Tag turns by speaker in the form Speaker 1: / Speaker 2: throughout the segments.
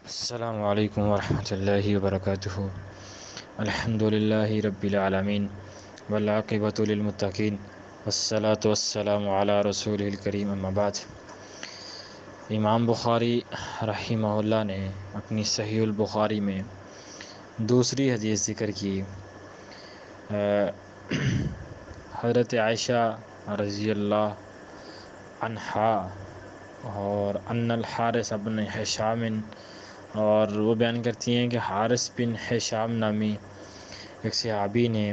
Speaker 1: السلام علیکم ورحمۃ اللہ وبرکاتہ۔ الحمد للہ رب العالمین والعاقبۃ للمتقین والصلاة والسلام علی رسول الکریم، اما بعد۔ امام بخاری رحمہ اللہ نے اپنی صحیح البخاری میں دوسری حدیث ذکر کی۔ حضرت عائشہ رضی اللہ عنہا اور ان الحارث بن ہشام، اور وہ بیان کرتی ہیں کہ حارث بن ہشام نامی ایک صحابی نے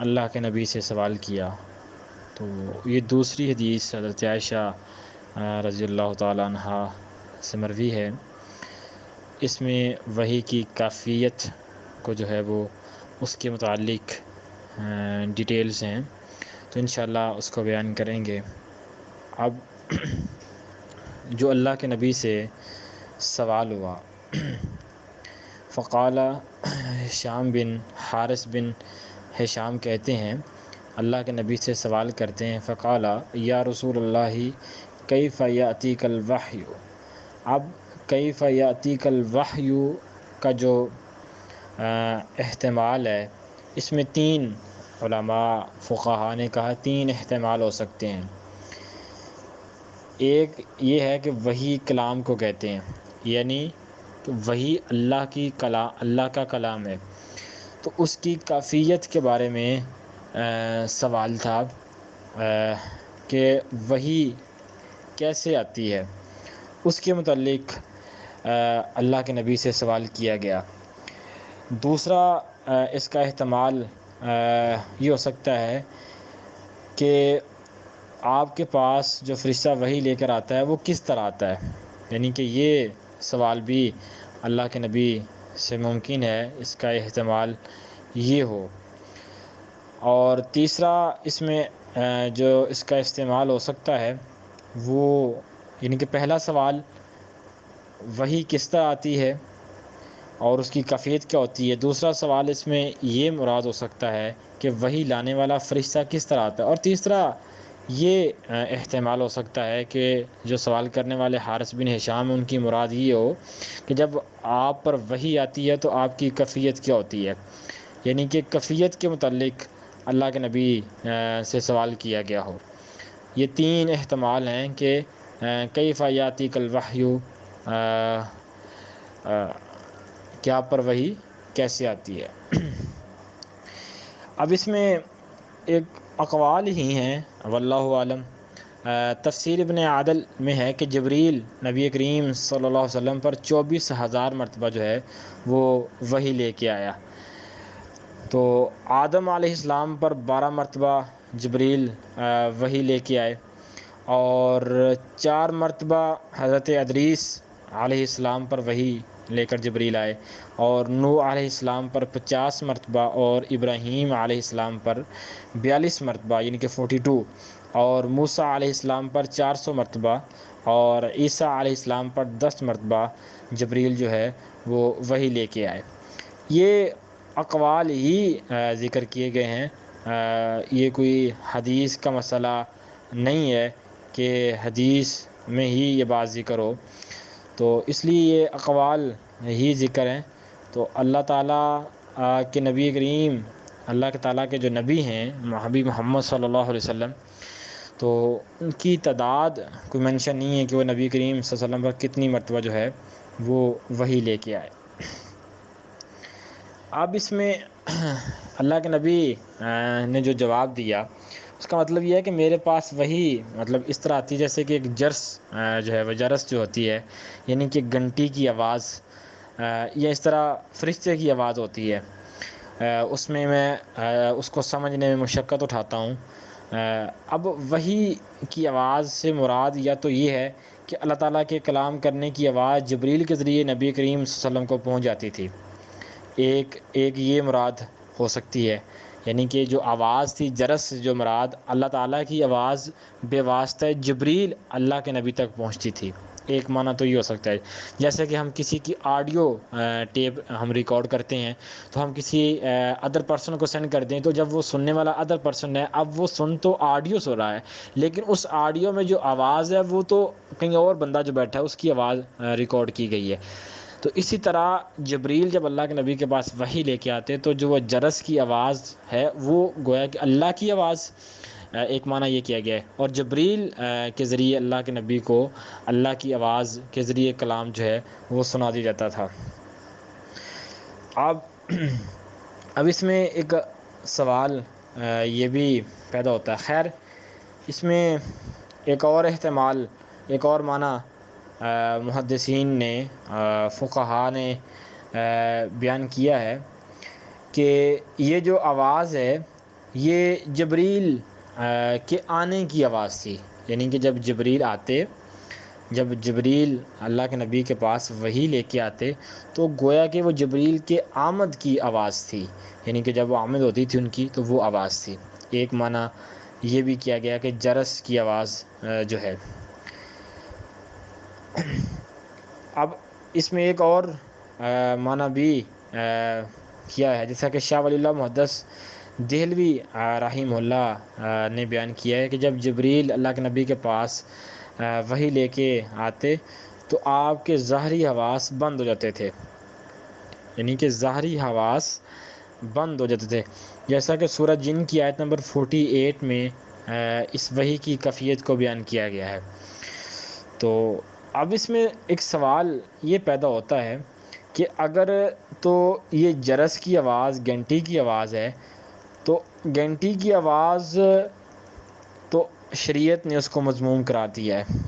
Speaker 1: اللہ کے نبی سے سوال کیا۔ تو یہ دوسری حدیث حضرت عائشہ رضی اللہ تعالی عنہا سے مروی ہے۔ اس میں وحی کی کیفیت کو جو ہے وہ اس کے متعلق ڈیٹیلز ہیں، تو انشاءاللہ اس کو بیان کریں گے۔ اب جو اللہ کے نبی سے سوال ہوا، فقال ہشام بن حارث بن ہشام کہتے ہیں، اللہ کے نبی سے سوال کرتے ہیں، فقال یا رسول اللہ کیف یاتیک الوحی۔ اب کیف یاتیک الوحی کا جو احتمال ہے، اس میں تین علماء فقہا نے کہا تین احتمال ہو سکتے ہیں۔ ایک یہ ہے کہ وحی کلام کو کہتے ہیں، یعنی کہ وحی اللہ کا کلام ہے، تو اس کی کیفیت کے بارے میں سوال تھا کہ وحی کیسے آتی ہے، اس کے متعلق اللہ کے نبی سے سوال کیا گیا۔ دوسرا اس کا احتمال یہ ہو سکتا ہے کہ آپ کے پاس جو فرشتہ وحی لے کر آتا ہے وہ کس طرح آتا ہے، یعنی کہ یہ سوال بھی اللہ کے نبی سے ممکن ہے، اس کا احتمال یہ ہو۔ اور تیسرا اس میں جو اس کا استعمال ہو سکتا ہے وہ، یعنی کہ پہلا سوال وحی کس طرح آتی ہے اور اس کی کیفیت کیا ہوتی ہے، دوسرا سوال اس میں یہ مراد ہو سکتا ہے کہ وحی لانے والا فرشتہ کس طرح آتا ہے، اور تیسرا یہ احتمال ہو سکتا ہے کہ جو سوال کرنے والے حارث بن ہشام ان کی مراد یہ ہو کہ جب آپ پر وحی آتی ہے تو آپ کی کیفیت کیا ہوتی ہے، یعنی کہ کیفیت کے متعلق اللہ کے نبی سے سوال کیا گیا ہو۔ یہ تین احتمال ہیں کہ کیف یاتیک الوحی، کہ آپ پر وحی کیسے آتی ہے۔ اب اس میں ایک اقوال ہی ہیں، واللہ عالم۔ تفسیر ابن عادل میں ہے کہ جبریل نبی کریم صلی اللہ علیہ وسلم پر 24,000 مرتبہ جو ہے وہ وحی لے کے آیا۔ تو آدم علیہ السلام پر 12 مرتبہ جبریل وحی لے کے آئے، اور 4 مرتبہ حضرت ادریس علیہ السلام پر وحی لے کر جبریل آئے، اور نوح علیہ السلام پر 50 مرتبہ، اور ابراہیم علیہ السلام پر 42 مرتبہ یعنی کہ 42، اور موسیٰ علیہ السلام پر 400 مرتبہ، اور عیسیٰ علیہ السلام پر 10 مرتبہ جبریل جو ہے وہ وحی لے کے آئے۔ یہ اقوال ہی ذکر کیے گئے ہیں، یہ کوئی حدیث کا مسئلہ نہیں ہے کہ حدیث میں ہی یہ بات ذکر ہو، تو اس لیے یہ اقوال ہی ذکر ہیں۔ تو اللہ تعالیٰ کے نبی کریم، اللہ تعالیٰ کے جو نبی ہیں حبیب محمد صلی اللہ علیہ وسلم، تو ان کی تعداد کوئی منشن نہیں ہے کہ وہ نبی کریم صلی اللہ علیہ وسلم پر کتنی مرتبہ جو ہے وہ وحی لے کے آئے۔ اب اس میں اللہ کے نبی نے جو جواب دیا، اس کا مطلب یہ ہے کہ میرے پاس وحی مطلب اس طرح آتی ہے جیسے کہ ایک جرس جو ہے وہ جرس جو ہوتی ہے، یعنی کہ گھنٹی کی آواز، یا اس طرح فرشتے کی آواز ہوتی ہے، اس میں اس کو سمجھنے میں مشقت اٹھاتا ہوں۔ اب وحی کی آواز سے مراد یا تو یہ ہے کہ اللہ تعالیٰ کے کلام کرنے کی آواز جبریل کے ذریعے نبی کریم صلی اللہ علیہ وسلم کو پہنچ جاتی تھی، ایک یہ مراد ہو سکتی ہے، یعنی کہ جو آواز تھی جرس سے جو مراد اللہ تعالیٰ کی آواز بے واسطہ جبریل اللہ کے نبی تک پہنچتی تھی، ایک معنی تو یہ ہو سکتا ہے جیسے کہ ہم کسی کی آڈیو ٹیپ ہم ریکارڈ کرتے ہیں تو ہم کسی ادر پرسن کو سینڈ کر دیں، تو جب وہ سننے والا ادر پرسن ہے، اب وہ سن تو آڈیو سن رہا ہے، لیکن اس آڈیو میں جو آواز ہے وہ تو کہیں اور بندہ جو بیٹھا ہے اس کی آواز ریکارڈ کی گئی ہے۔ تو اسی طرح جبریل جب اللہ کے نبی کے پاس وحی لے کے آتے تو جو وہ جرس کی آواز ہے وہ گویا کہ اللہ کی آواز، ایک معنی یہ کیا گیا ہے، اور جبریل کے ذریعے اللہ کے نبی کو اللہ کی آواز کے ذریعے کلام جو ہے وہ سنا دیا جاتا تھا۔ اب اس میں ایک سوال یہ بھی پیدا ہوتا ہے، خیر اس میں ایک اور احتمال، ایک اور معنی محدثین نے، فقہا نے بیان کیا ہے کہ یہ جو آواز ہے یہ جبریل کے آنے کی آواز تھی، یعنی کہ جب جبریل اللہ کے نبی کے پاس وحی لے کے آتے تو گویا کہ وہ جبریل کے آمد کی آواز تھی، یعنی کہ جب وہ آمد ہوتی تھی ان کی تو وہ آواز تھی۔ ایک معنی یہ بھی کیا گیا کہ جرس کی آواز جو ہے۔ اب اس میں ایک اور معنی بھی کیا ہے، جیسا کہ شاہ ولی اللہ محدث دہلوی رحمہ اللہ نے بیان کیا ہے کہ جب جبریل اللہ کے نبی کے پاس وحی لے کے آتے تو آپ کے ظاہری حواس بند ہو جاتے تھے، یعنی کہ ظاہری حواس بند ہو جاتے تھے، جیسا کہ سورہ جن کی آیت نمبر 48 میں اس وحی کی کیفیت کو بیان کیا گیا ہے۔ تو اب اس میں ایک سوال یہ پیدا ہوتا ہے کہ اگر تو یہ جرس کی آواز گھنٹی کی آواز ہے تو گھنٹی کی آواز تو شریعت نے اس کو مذموم قرار دیا ہے،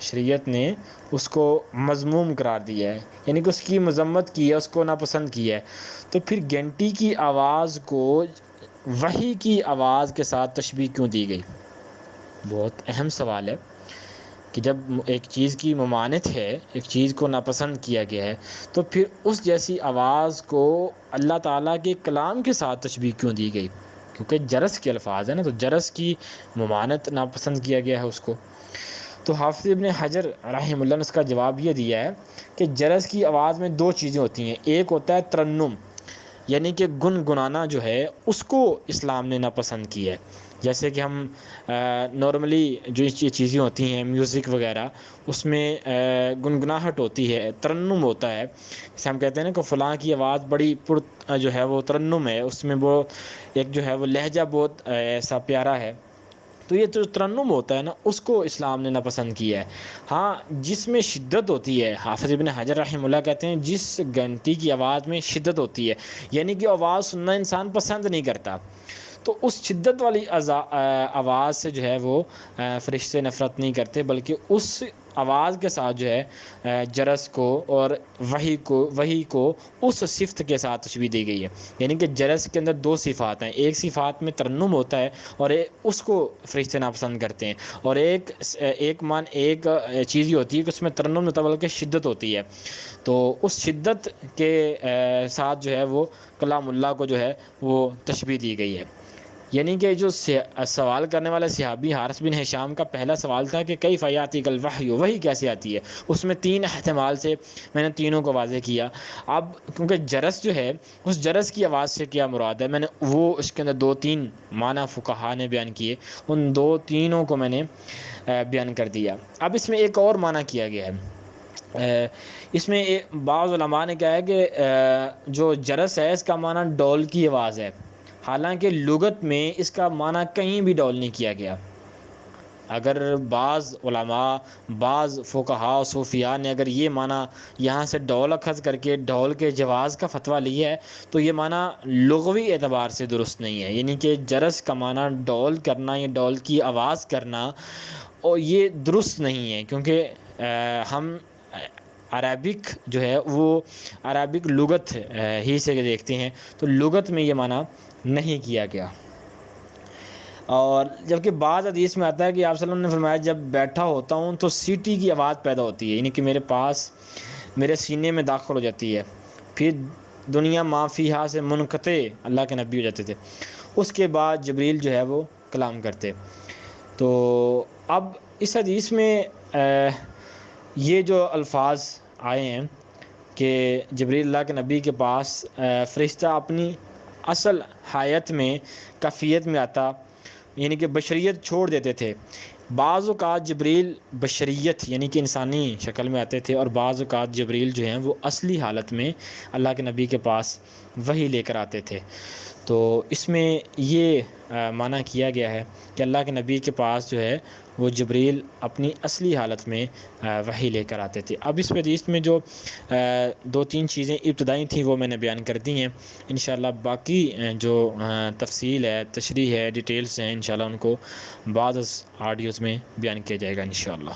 Speaker 1: شریعت نے اس کو مذموم قرار دیا ہے، یعنی کہ اس کی مذمت کی ہے، اس کو ناپسند کی ہے، تو پھر گھنٹی کی آواز کو وحی کی آواز کے ساتھ تشبیہ کیوں دی گئی؟ بہت اہم سوال ہے کہ جب ایک چیز کی ممانعت ہے، ایک چیز کو ناپسند کیا گیا ہے، تو پھر اس جیسی آواز کو اللہ تعالیٰ کے کلام کے ساتھ تشبیہ کیوں دی گئی؟ کیونکہ جرس کے الفاظ ہیں نا، تو جرس کی ممانعت ناپسند کیا گیا ہے اس کو۔ تو حافظ ابن حجر رحمہ اللہ نے اس کا جواب یہ دیا ہے کہ جرس کی آواز میں دو چیزیں ہوتی ہیں، ایک ہوتا ہے ترنم، یعنی کہ گنگنانا جو ہے اس کو اسلام نے ناپسند کیا ہے، جیسے کہ ہم نارملی جو یہ چیزیں ہوتی ہیں میوزک وغیرہ اس میں گنگناہٹ ہوتی ہے، ترنم ہوتا ہے، جیسے ہم کہتے ہیں نا کہ فلاں کی آواز بڑی جو ہے وہ ترنم ہے، اس میں وہ ایک جو ہے وہ لہجہ بہت ایسا پیارا ہے، تو یہ جو ترنم ہوتا ہے نا اس کو اسلام نے ناپسند کیا ہے۔ ہاں جس میں شدت ہوتی ہے، حافظ ابن حجر رحمہ اللہ کہتے ہیں جس گھنٹی کی آواز میں شدت ہوتی ہے، یعنی کہ آواز سننا انسان پسند نہیں کرتا، تو اس شدت والی آواز سے جو ہے وہ فرشتے نفرت نہیں کرتے، بلکہ اس آواز کے ساتھ جو ہے جرس کو اور وحی کو اس صفت کے ساتھ تشبیہ دی گئی ہے، یعنی کہ جرس کے اندر دو صفات ہیں، ایک صفات میں ترنم ہوتا ہے اور اس کو فرشتے ناپسند کرتے ہیں، اور ایک چیز یہ ہوتی ہے کہ اس میں ترنم نہیں ہوتا بلکہ شدت ہوتی ہے، تو اس شدت کے ساتھ جو ہے وہ کلام اللہ کو جو ہے وہ تشبیہ دی گئی ہے۔ یعنی کہ جو سوال کرنے والا صحابی حارث بن ہشام کا پہلا سوال تھا کہ کیف یاتی الوحی، وحی کیسے آتی ہے، اس میں تین احتمال سے میں نے تینوں کو واضح کیا۔ اب کیونکہ جرس جو ہے اس جرس کی آواز سے کیا مراد ہے، میں نے وہ اس کے اندر دو تین معنی فقہا نے بیان کیے، ان دو تینوں کو میں نے بیان کر دیا۔ اب اس میں ایک اور معنی کیا گیا ہے، اس میں بعض علماء نے کہا ہے کہ جو جرس ہے اس کا معنی ڈول کی آواز ہے، حالانکہ لغت میں اس کا معنی کہیں بھی ڈول نہیں کیا گیا۔ اگر بعض علماء، بعض فقہا و صوفیاء نے اگر یہ معنی یہاں سے ڈول اخذ کر کے ڈول کے جواز کا فتویٰ لیا ہے تو یہ معنی لغوی اعتبار سے درست نہیں ہے، یعنی کہ جرس کا معنی ڈول کرنا یا ڈول کی آواز کرنا، اور یہ درست نہیں ہے، کیونکہ ہم عربک جو ہے وہ عربک لغت ہی سے دیکھتے ہیں، تو لغت میں یہ معنی نہیں کیا گیا۔ اور جبکہ بعض حدیث میں آتا ہے کہ آپ صلی اللہ علیہ وسلم نے فرمایا جب بیٹھا ہوتا ہوں تو سیٹی کی آواز پیدا ہوتی ہے، یعنی کہ میرے پاس میرے سینے میں داخل ہو جاتی ہے، پھر دنیا ما فیہا سے منقطع اللہ کے نبی ہو جاتے تھے، اس کے بعد جبریل جو ہے وہ کلام کرتے۔ تو اب اس حدیث میں یہ جو الفاظ آئے ہیں کہ جبریل اللہ کے نبی کے پاس فرشتہ اپنی اصل حیت میں کیفیت میں آتا، یعنی کہ بشریت چھوڑ دیتے تھے۔ بعض اوقات جبریل بشریت یعنی کہ انسانی شکل میں آتے تھے، اور بعض اوقات جبریل جو ہیں وہ اصلی حالت میں اللہ کے نبی کے پاس وحی لے کر آتے تھے۔ تو اس میں یہ معنی کیا گیا ہے کہ اللہ کے نبی کے پاس جو ہے وہ جبریل اپنی اصلی حالت میں وحی لے کر آتے تھے۔ اب اس حدیث میں جو دو تین چیزیں ابتدائی تھیں وہ میں نے بیان کر دی ہیں۔ انشاءاللہ باقی جو تفصیل ہے، تشریح ہے، ڈیٹیلز ہیں، انشاءاللہ ان کو بعض آڈیوز میں بیان کیا جائے گا انشاءاللہ۔